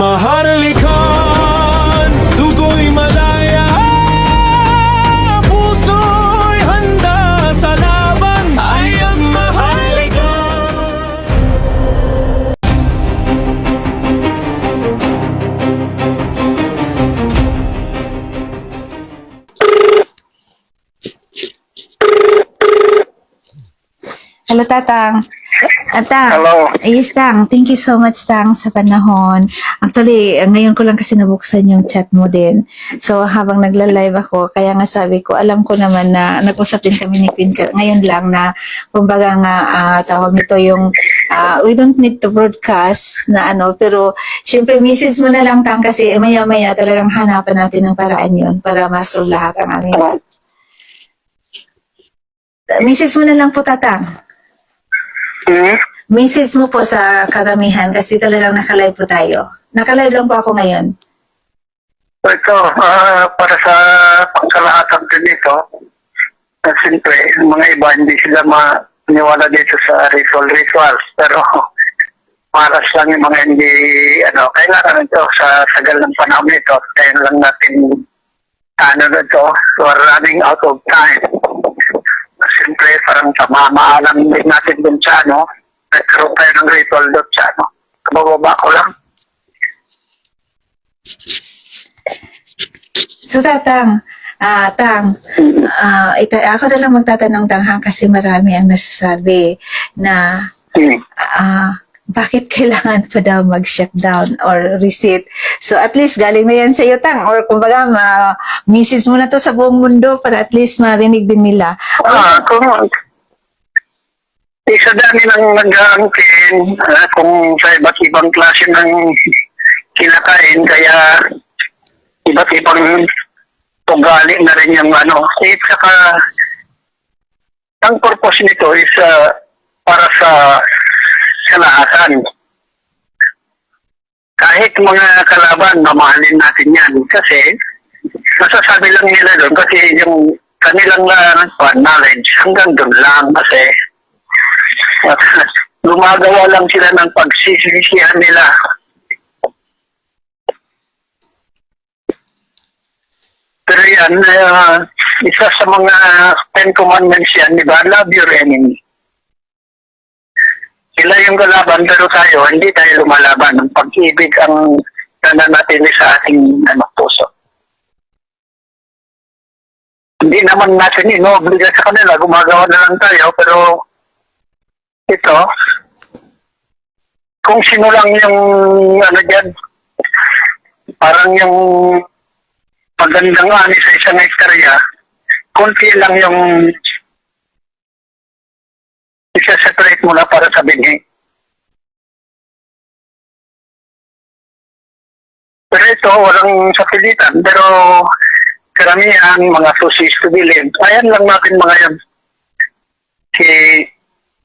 Maharlika, dugo'y malaya, puso'y handa sa laban, ay ang maharlika. Hello, Tatang. Tang. Hello. Yes, Tang. Thank you so much, Tang, sa panahon. Actually, ngayon ko lang kasi nabuksan yung chat mo din. So, habang nagla-live ako, kaya nga sabi ko, alam ko naman na nag-usap din kami ni Queen ngayon lang na, kumbaga nga, tawag nito yung, we don't need to broadcast na ano, pero, syempre, message mo na lang, Tang, kasi maya-maya talagang hanapan natin ng paraan yun para masolve lahat ang aming. Message mo na lang po, Tatang. Message mo po sa karamihan kasi talagang nakalive po tayo. Nakalive lang po ako ngayon. Ito, para sa pangkalahatan din ito, siyempre, yung mga iba hindi sila maniwala dito sa rituals. Pero, maras lang yung mga hindi, kailangan ito sa sagal ng panahon nito. Kaya lang natin, na ito, we're running out of time. Siyempre, parang maalam din natin dun sa nagkaroon tayo ng ritual dun sa kabababa ko lang. So, Tatang, ako na lang magtatanong, Tang, kasi marami ang nasasabi na bakit kailangan pa daw mag-shutdown or reset. So, at least galing na yan sa iyo, Tang. Or kumbaga, message mo na to sa buong mundo para at least marinig din nila. Kung isa dami ng nag-aangkin, kung sa iba't ibang klase ng kinakain, kaya iba't ibang ugali na rin yung saka ang purpose nito is para sa kalahatan. Kahit mga kalaban, mamahalin natin yan. Kasi, masasabi lang nila doon kasi yung kanilang knowledge hanggang doon lang kasi gumagawa lang sila ng pagsisisihan nila. Pero yan, isa sa mga 10 commandments yan, di ba? Love your enemy. Sila yung kalaban, pero tayo, hindi tayo lumalaban. Ang pag-ibig ang nananatili sa ating puso. Hindi naman natin ino-obliga sa kanila, gumagawa na lang tayo, pero ito, kung sino lang yung dyan, parang yung magandang ani sa isang hektarya, konti lang yung isa-separate mo na para sa binhi. Pero ito, walang sapilitan. Pero karamihan, mga sources to believe, ayan lang natin mga yan.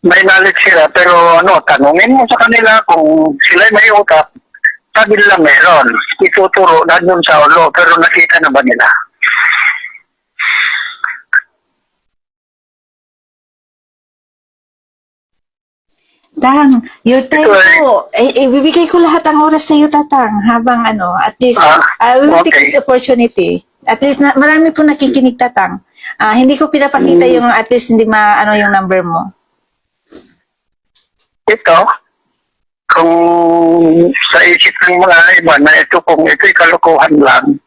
May knowledge sila, pero tanungin mo sa kanila kung sila may utak, sabi nila meron. Ituturo na dun sa ulo, pero nakita na ba nila? Tang, your time po. Ibibigay ko lahat ang oras sa iyo, Tatang. Habang at least, I will take this opportunity. At least, marami po nakikinig, Tatang. Hindi ko pinapakita yung at least hindi yung number mo. Ito, kung sa isip ng mga iba na ito, kung ito'y kalokohan lang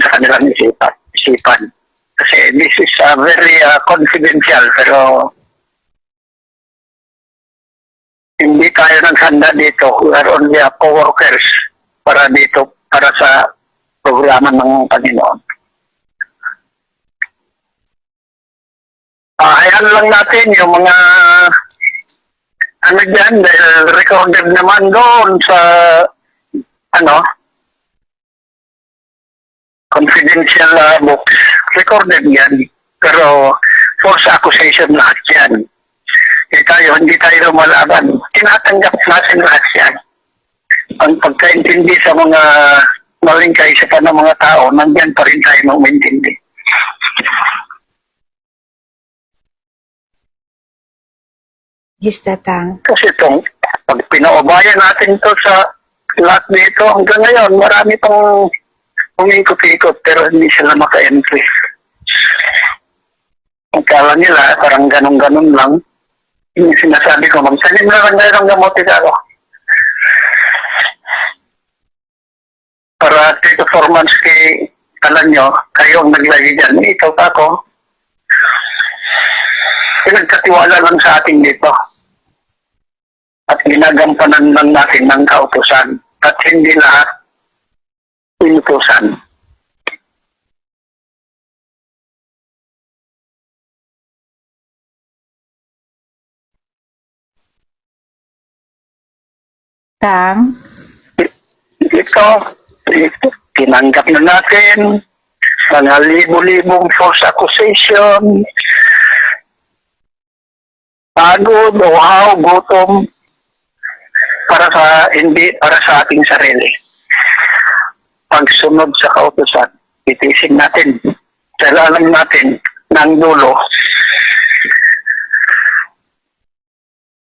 sa kanilang isipan. Kasi this is very confidential, pero hindi tayo naghanda dito. We are only co-workers para sa programa ng Panginoon. Ayan lang natin yung mga dyan, dahil recorded naman doon sa confidential books. Recorded yan. Pero false accusation lahat yan. Hindi tayo lumalaban. Tinatanggap natin lahat yan. Ang pagkaintindi sa mga maling kaisipan ng mga tao, nandyan pa rin tayo mag-intindi. Yes, Tatang. Kasi itong Pag pinaubayan natin to sa lahat dito, hanggang ngayon, marami pang umikot-ikot pero hindi sila maka-entry. Ang kala nila, parang ganun-ganun lang. Yung sinasabi ko, magsalim na lang kayo ng gamot ako. Para 3 to 4 months alam nyo, kayo ang naglagay dyan. Ito pa ako. Pinagkatiwala lang sa ating dito. At ginagampanan lang natin ng kautusan. At hindi lahat inutusan. Tang, Ito, tinanggap na natin mga libo-libong false accusation, pagod, uhaw, gutom, hindi para sa ating sarili. Pagsunod sa kautusan, titisin natin. Dahil alam natin, ng dulo,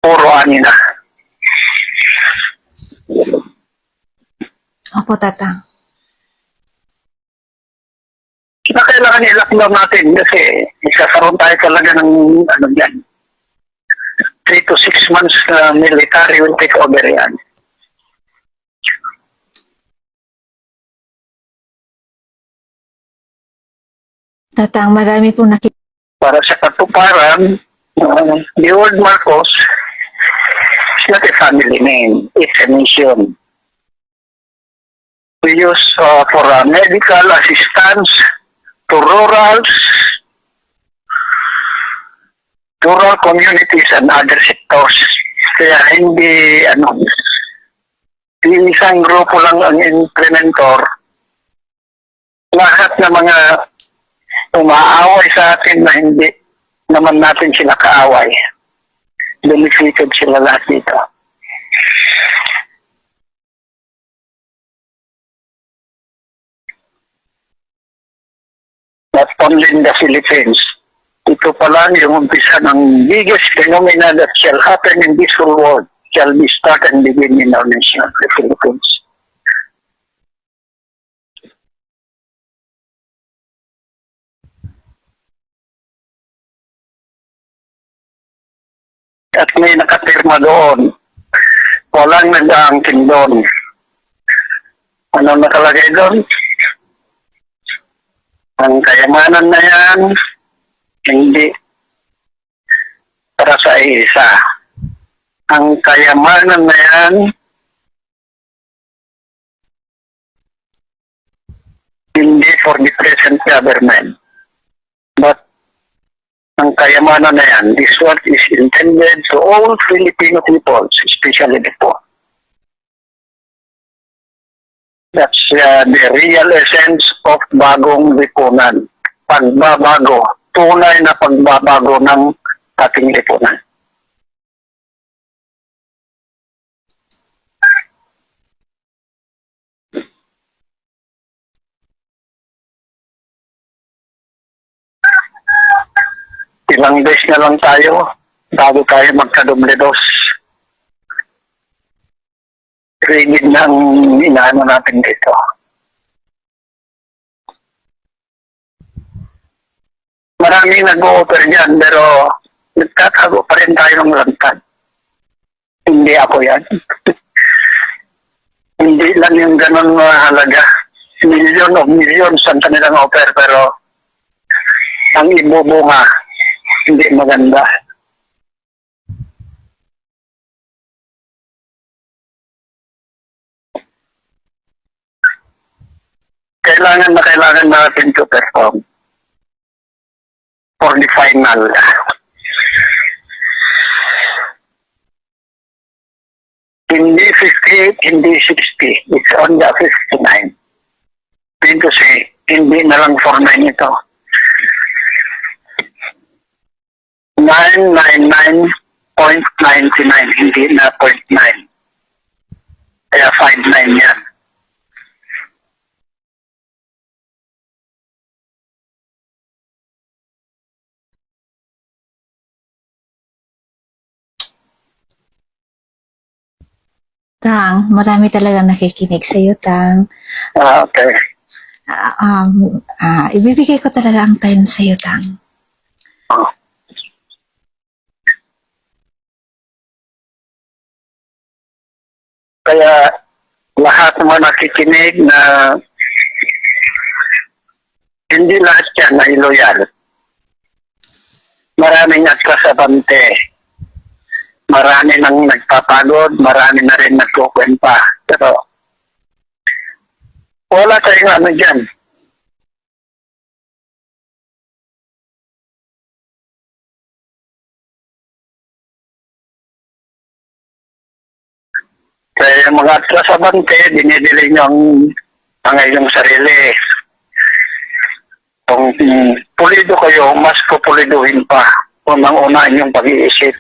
puro ani na. opo tatang. Na kailangan i-lockdown natin kasi isakaroon tayo talaga ng yan. 3 to 6 months na military will take over yan. Tatang, marami pong Para sa katuparan, the word Marcos is not a family name, it's a mission. We use for medical assistance to rural communities and other sectors. Kaya hindi isang grupo lang ang implementor. Lahat ng mga umaaway sa atin na hindi naman natin sila kaaway. Benefited sila lahat dito. Not only in the Philippines. Ito pa lang yung umpisa ng biggest phenomena that shall happen in this whole world shall be start and begin in our nation, the Philippines. At may nakapirma doon. Walang nag-aangkin doon. Ano nakalagay doon? Ang kayamanan na yan, hindi para sa isa. Ang kayamanan na yan, hindi for the present government. But ang kayamanan na yan, this one is intended to all Filipino peoples, especially the poor. That's the real essence of bagong lipunan. Pagbabago, tunay na pagbabago ng ating lipunan. Ilang days na lang tayo bago tayo magkadoble dos. Rigid ng inaano natin dito. Maraming nag-o-offer dyan pero nagtatago pa rin tayo ng lantad. Hindi ako yan. Hindi lang yung ganun halaga. Million of millions ang kanilang offer pero ang ibubunga hindi maganda. Kailangan natin to perform for the final. Hindi 58, hindi 60. It's on the 59. Mean to say, hindi na lang 49 ito. 999.99, hindi na 0.9. Kaya 59 yan. Tang, marami talaga nakikinig sa iyo, Tang. Okay. Ibibigay ko talaga ang time sa iyo, Tang. Oh. Kaya lahat naman nakikinig na hindi lahat yan ay loyal. Maraming nagkasabante. Marami nang nagpapagod, marami na rin nagkukwenta. Pero wala tayong ano dyan. Kaya yung mga atrasabante, dinidili nyo ang inyong sarili. Kung pulido kayo, mas pupuliduhin pa. Unang-una inyong pag-iisip,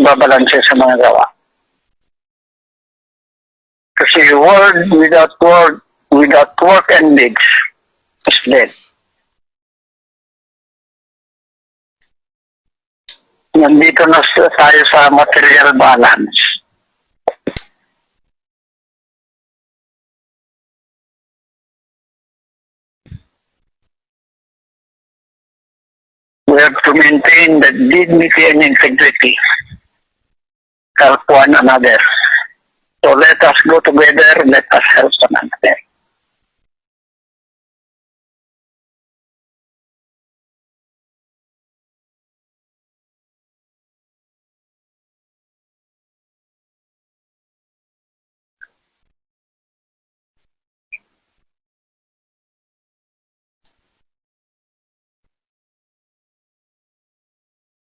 ibabalanse sa mga gawa. Kasi word without work and deeds is dead. Nandito na tayo sa material balance. We have to maintain the dignity and integrity, help one another. So let us go together, let us help one another.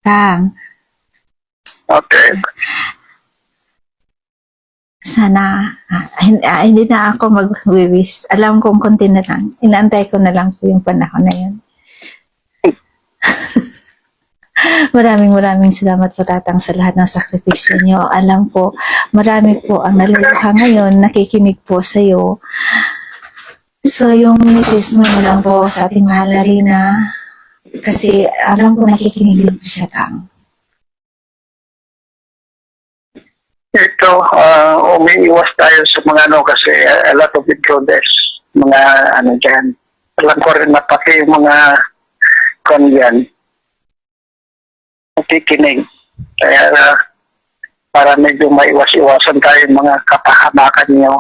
Tang, Okay. sana hindi na ako mag-wish. Alam kong konti na lang. Inaantay ko na lang po yung panahon na yun. Maraming salamat po, Tatang, sa lahat ng sakripisyo nyo. Alam ko, marami po ang naluluha ngayon, nakikinig po sa iyo. So, yung message mo na lang po sa ating mahal na Rina, kasi alam ko nakikinig din po siya, Tang. Ito, umiiwas tayo sa mga ano kasi a lot of intruders, mga ano dyan. Alam ko rin na pati yung mga konyan, nakikinig. Kaya para medyo maiwas-iwasan tayo yung mga kapahamakan nyo.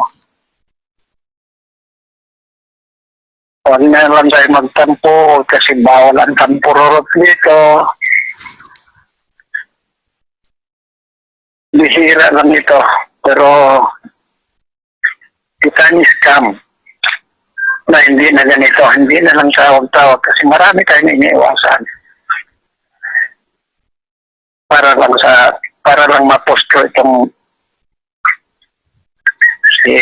Huwag na lang tayo magtampo kasi bawal ang tampururot dito. Bihira lang ito. Pero kita ni scam na hindi na ganito. Hindi na lang tawag-tawag kasi marami tayong iniiwasan. Para lang mapostro itong si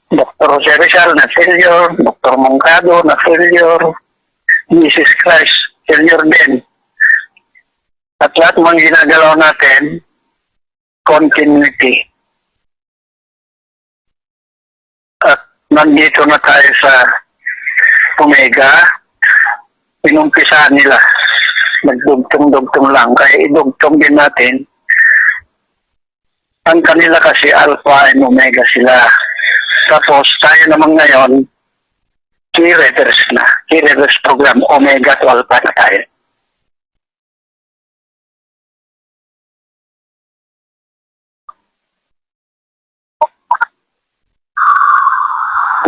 Dr. Jose Rizal na failure, Dr. Mongcado na failure, Mrs. Christ failure din. At lahat mga ginagalaw natin, continuity. At nandito na tayo sa Omega, pinumpisahan nila. Nagdugtong-dugtong lang. Kaya idugtong din natin. Ang kanila kasi Alpha and Omega sila. Tapos tayo naman ngayon, key readers na. Key readers program, Omega to Alpha na tayo.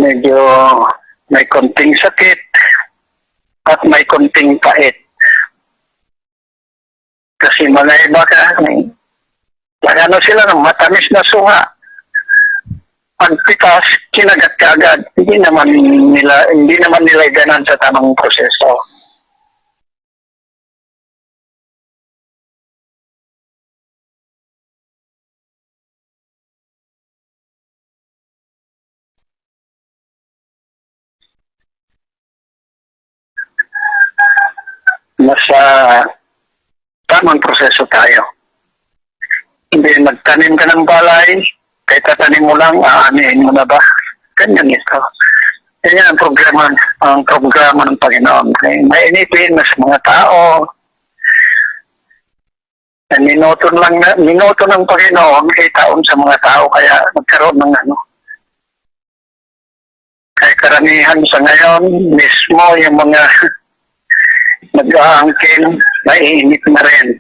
Medyo may konting sakit at may konting pait. Kasi mga iba ka, ano sila ng matamis na suha. Pagpitas, kinagat ka agad. Hindi naman nila ganan sa tamang proseso. Nasa tamang proseso tayo. Hindi nagtanim ka ng balay, kahit tatanim mo lang, aanihin mo na ba? Ganyan ito. Yan ang programa ng Panginoon. Mainipin na sa mga tao, Minuto ng Panginoon itaon sa mga tao kaya nagkaroon ng ano. Kaya karamihan sa ngayon, mismo yung mga nag-aangkin, naiinit na rin.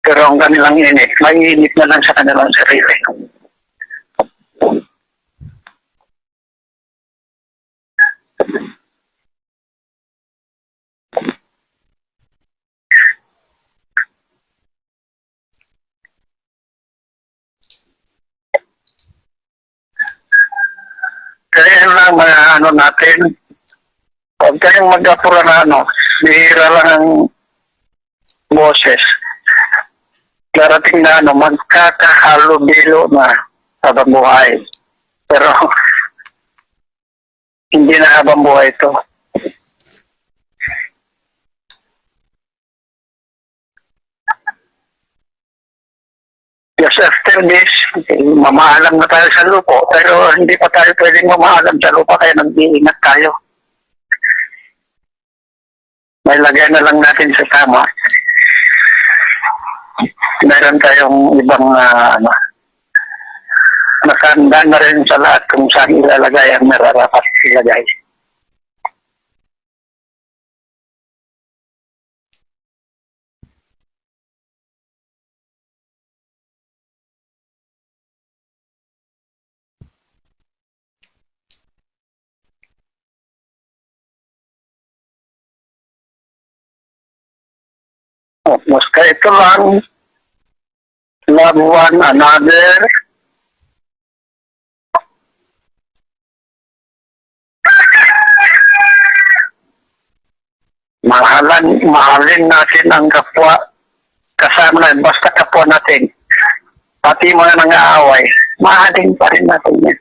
Pero ang kanilang init, maiinit na lang sa kanilang sarili. Kaya yun lang mga ano natin, huwag kayong mag-apura na ano, bihira lang ang boses. Darating na ano, magkakahalo-bilo na habang buhay. Pero hindi na habang buhay ito. Just after this, mamaalam na tayo sa lupo, pero hindi pa tayo pwedeng mamaalam sa lupa kaya nag-iingat tayo. May lagay na lang natin sa tama. Meron tayong ibang nakahanda na rin sa lahat kung saan ilalagay ang nararapat ilagay. Basta ito lang, love one another, mahalin natin ang kapwa, kasama na, basta kapwa natin, pati mga nang-aaway, mahalin pa rin natin yan.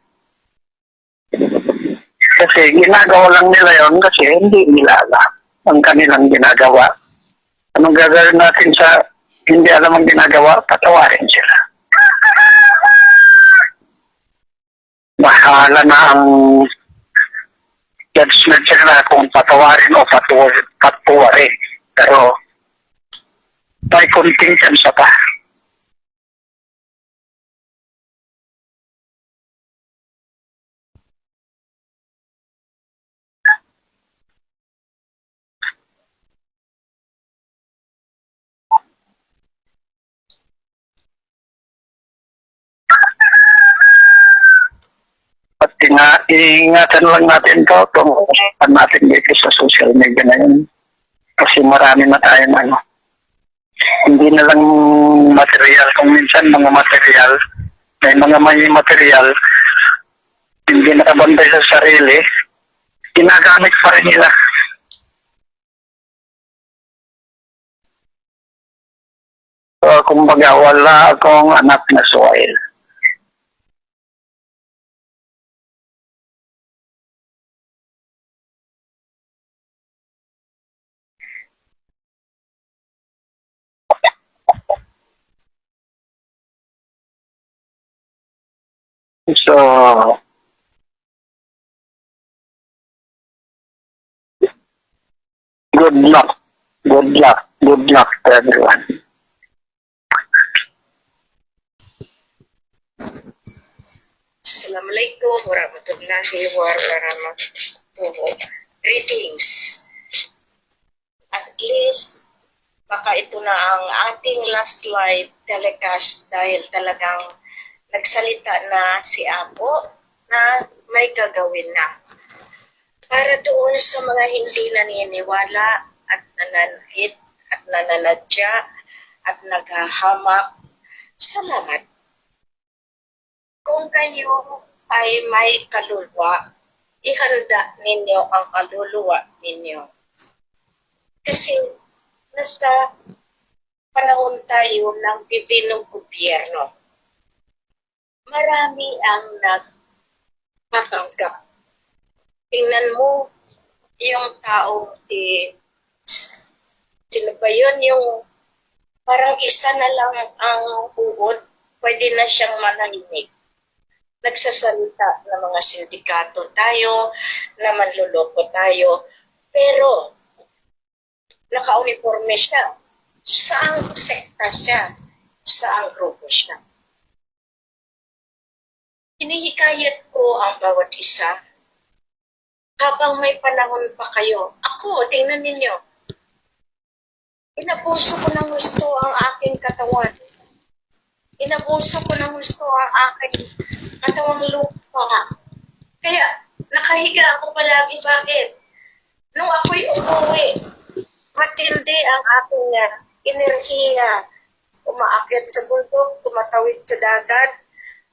Kasi ginagawa lang nila yon kasi hindi nila alam ang kanilang ginagawa. Anong gagawin natin sa hindi alam ang ginagawa, patawarin sila. Bahala na ang judgment sila kung patawarin o patuwarin. Pero may kunting chance pa. At iingatan lang natin to kung natin dito sa social media na yun. Kasi marami na tayong ano. Hindi na lang material. Kung minsan mga material, may material, hindi nakabantay sa sarili, ginagamit pa rin nila. So, kumbaga, wala akong anak na soil. So, good luck. Good luck. Good luck to everyone. Assalamualaikum warahmatullahi wabarakatuh. Greetings. At least, baka ito na ang ating last live telecast dahil talagang nagsalita na si Apo na may gagawin na. Para doon sa mga hindi naniniwala at nananhid at nananadya at naghahamak, salamat. Kung kayo ay may kaluluwa, ihanda ninyo ang kaluluwa ninyo. Kasi nasa panahon tayo ng divinong gobyerno. Marami ang nagpapanggap. Tingnan mo yung tao, sino ba yun, yung parang isa na lang ang uod, pwede na siyang manahimik. Nagsasalita ng mga sindikato tayo, na manluloko tayo, pero naka-uniforme siya. saang sekta siya, saang grupo siya. Hinihikayat ko ang bawat isa habang may panahon pa kayo. Ako, tingnan ninyo, inabuso ko ng gusto ang aking katawan. Inabuso ko ng gusto ang aking katawang lupa. Kaya, nakahiga ako palagi. Bakit? Nung ako'y umuwi, matindi ang aking enerhiya. Umaakyat sa bundok, tumatawid sa dagat.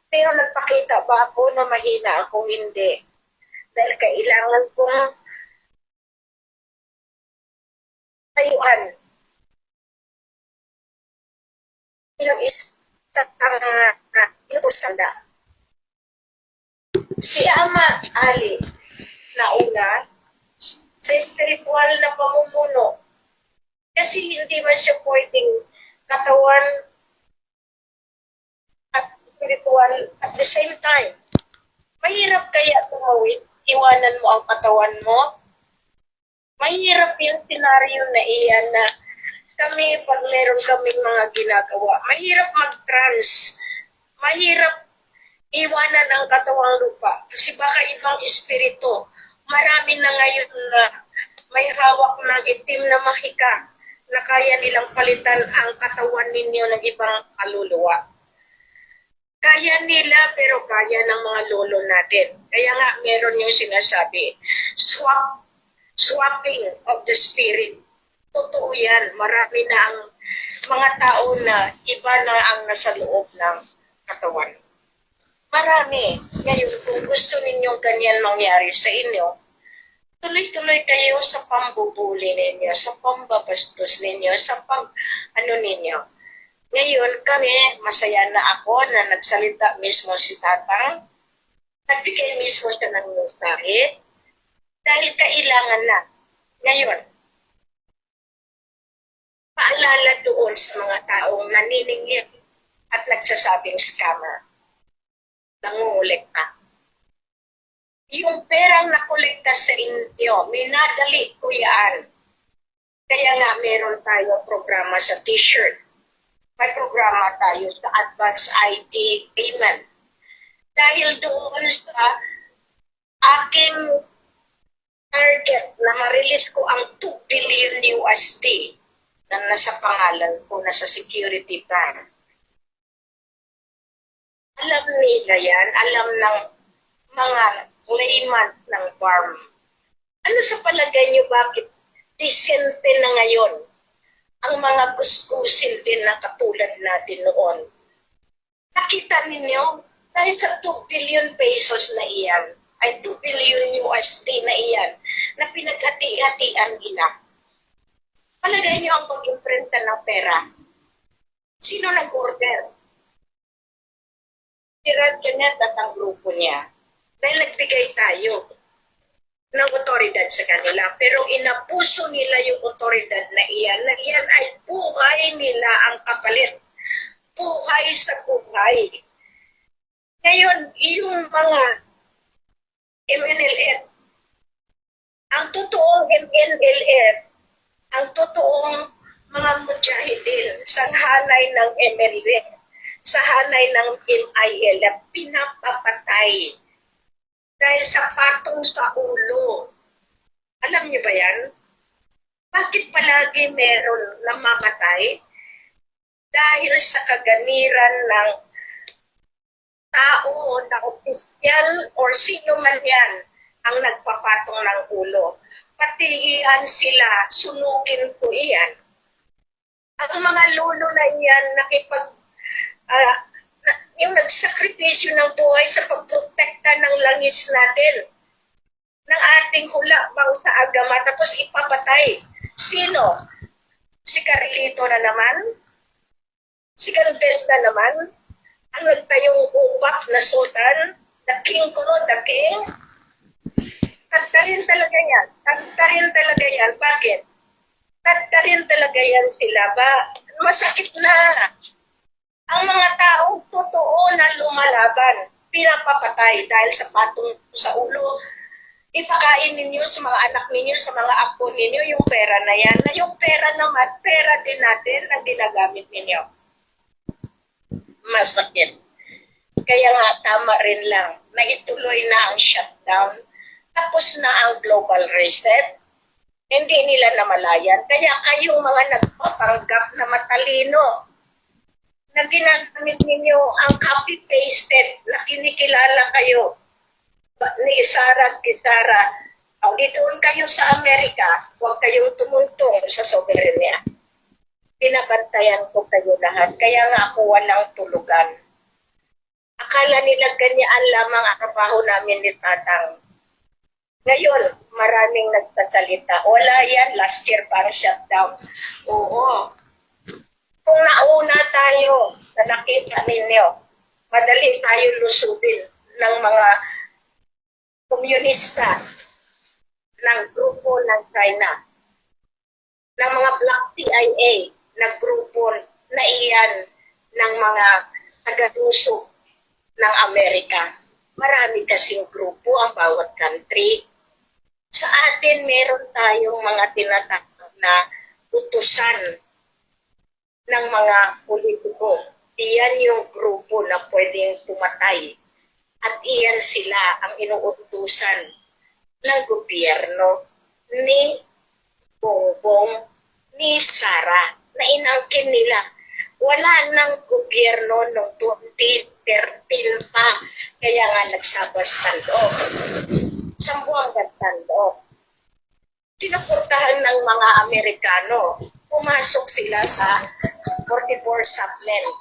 Pero nagpakita ba ako na mahina ako? Hindi. Dahil kailangan kong tayuan. Ilang isang itusanda. Si Ama Ali na una, sa spiritual na pamumuno. Kasi hindi man siya pwedeng katawan at spiritual at the same time. Mahirap kaya tumawid, iwanan mo ang katawan mo? Mahirap yung senaryo na iyan na kami, pag meron kaming mga ginagawa, mahirap mag-trans, mahirap iwanan ang katawang lupa. Kasi baka ibang espiritu, marami na ngayon na may hawak ng itim na mahika na kaya nilang palitan ang katawan ninyo ng ibang kaluluwa. Kaya nila, pero kaya ng mga lolo natin. Kaya nga, meron yung sinasabi, swapping of the spirit. Totoo yan. Marami na ang mga tao na iba na ang nasa loob ng katawan. Marami. Ngayon, kung gusto ninyong ganyan mangyari sa inyo, tuloy-tuloy kayo sa pambubuli ninyo, sa pambabastos ninyo, sa ninyo. Ngayon, kami, masaya na ako na nagsalita mismo si Tatang. Nagbigay mismo siya ng mensahe dahil kailangan na. Ngayon, paalala doon sa mga taong naniningil at nagsasabing scammer. Nangungulekta. Yung perang nakolekta sa inyo, minadali ko yan. Kaya nga meron tayo programa sa t-shirt. May programa tayo sa advance ID payment. Dahil doon sa aking target na ma-release ko ang 2 billion USD na nasa pangalan ko, nasa security ban. Alam nila yan, alam ng mga layman ng farm. Ano sa palagay niyo bakit disente na ngayon ang mga kuskusin din na katulad natin noon? Nakita ninyo, dahil sa 2 billion pesos na iyan, ay 2 billion USD na iyan, na pinaghati-hatian nila. Palagay niyo ang pag-imprenta ng pera. Sino nag-order? Si Red Janet at ang grupo niya. Dahil nagbigay tayo ng otoridad sa kanila. Pero inapuso nila yung otoridad na iyan ay buhay nila ang kapalit. Buhay sa buhay. Ngayon, yung mga MNLF, ang totoong MNLF, ang totoong mga mujahidin sa hanay ng MNLF, sa hanay ng MILF, pinapapatay dahil sa patong sa ulo. Alam niyo ba yan? Bakit palagi meron namamatay? Dahil sa kaganiran ng tao na opisyal or sino man yan ang nagpapatong ng ulo. Pati iyan sila, sunugin ko iyan. Ang mga lolo na iyan yung nagsakripisyo ng buhay sa pagprotekta ng langis natin, ng ating hula bang sa agama, tapos ipapatay. Sino? Si Carlito na naman? Si Galvez na naman? Ang nagtayong upak na sultan? The king kuno, the king? Tagtarin talaga yan. Tagtarin talaga yan. Bakit? Tagtarin talaga yan sila ba? Masakit na. Ang mga taong totoo na lumalaban, pinapapatay dahil sa patong sa ulo. ipakain ninyo sa mga anak ninyo, sa mga apo ninyo, yung pera na yan, na yung pera naman, pera din natin ang ginagamit ninyo. Masakit. Kaya nga, tama rin lang na ituloy na ang shutdown, tapos na ang global reset, hindi nila namalayan. Kaya kayong mga nagpapanggap na matalino, na ginamit ninyo ang copy-pasted na kinikilala kayo ni Sara Gitara, doon kayo sa Amerika, huwag kayong tumuntong sa soberenya. Pinabantayan ko kayo lahat, kaya nga ako walang tulugan. Akala nila ganyan lamang ang trabaho namin ni Tatang. Ngayon, maraming nagsasalita. Wala yan, last year pa ang shutdown. Oo. Kung nauna tayo na nakita ninyo, madali tayo lusubin ng mga komunista ng grupo ng China, ng mga Black CIA na grupo na iyan ng mga taga-usok ng Amerika. Marami kasing grupo ang bawat country. Sa atin, meron tayong mga tinatawag na utusan ng mga politiko. Iyan yung grupo na pwedeng pumatay. At iyan sila ang inuutusan ng gobyerno ni Bongbong, ni Sara, na inangkin nila. Wala ng gobyerno noong 2013 pa, kaya nga nagsabas tandok. Sambuangan tandok. Sinuportahan ng mga Amerikano, pumasok sila sa 44 supplement.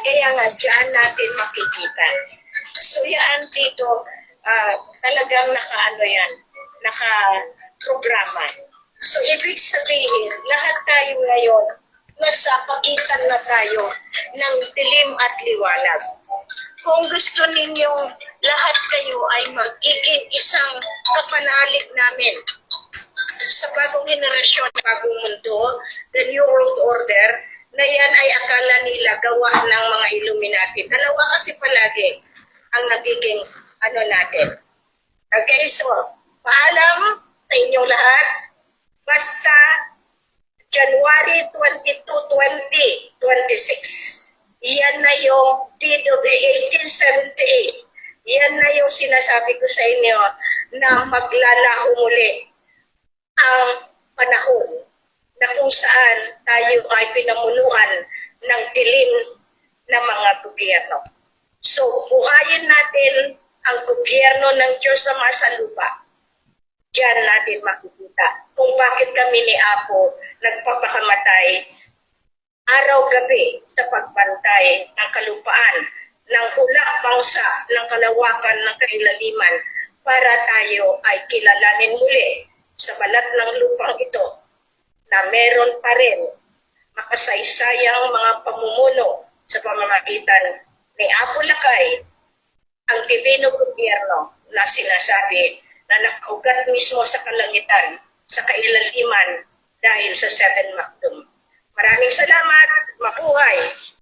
Kaya nga dyan natin makikita. So yan dito, talagang naka-programa. So ibig sabihin, lahat tayo ngayon, nasa pagitan na tayo ng dilim at liwanag. Kung gusto ninyong lahat kayo ay magiging isang kapanalig namin sa bagong henerasyon, bagong mundo, the New World Order, na yan ay akala nila gawa ng mga Illuminati. Dalawa kasi palagi ang nagiging natin. Okay, so paalam sa inyong lahat. Basta January 22, 2026. Yan na yung deed of 1878. Yan na yung sinasabi ko sa inyo na maglalaho muli ang panahon na kung saan tayo ay pinamunuan ng dilim na mga gobyerno. So, buhayin natin ang gobyerno ng Diyos sa masalupa. Diyan natin makikita kung bakit kami ni Apo nagpapakamatay araw-gabi sa pagbantay ng kalupaan, ng hulak bangsa, ng kalawakan, ng kailaliman, para tayo ay kilalanin muli sa balat ng lupang ito na meron pa rin makasaysayang mga pamumuno sa pamamagitan ni Apo Lakay, ang divino gobyerno na sinasabi na nakaugat mismo sa kalangitan, sa kailaliman dahil sa Seven Macdum. Maraming salamat, mabuhay!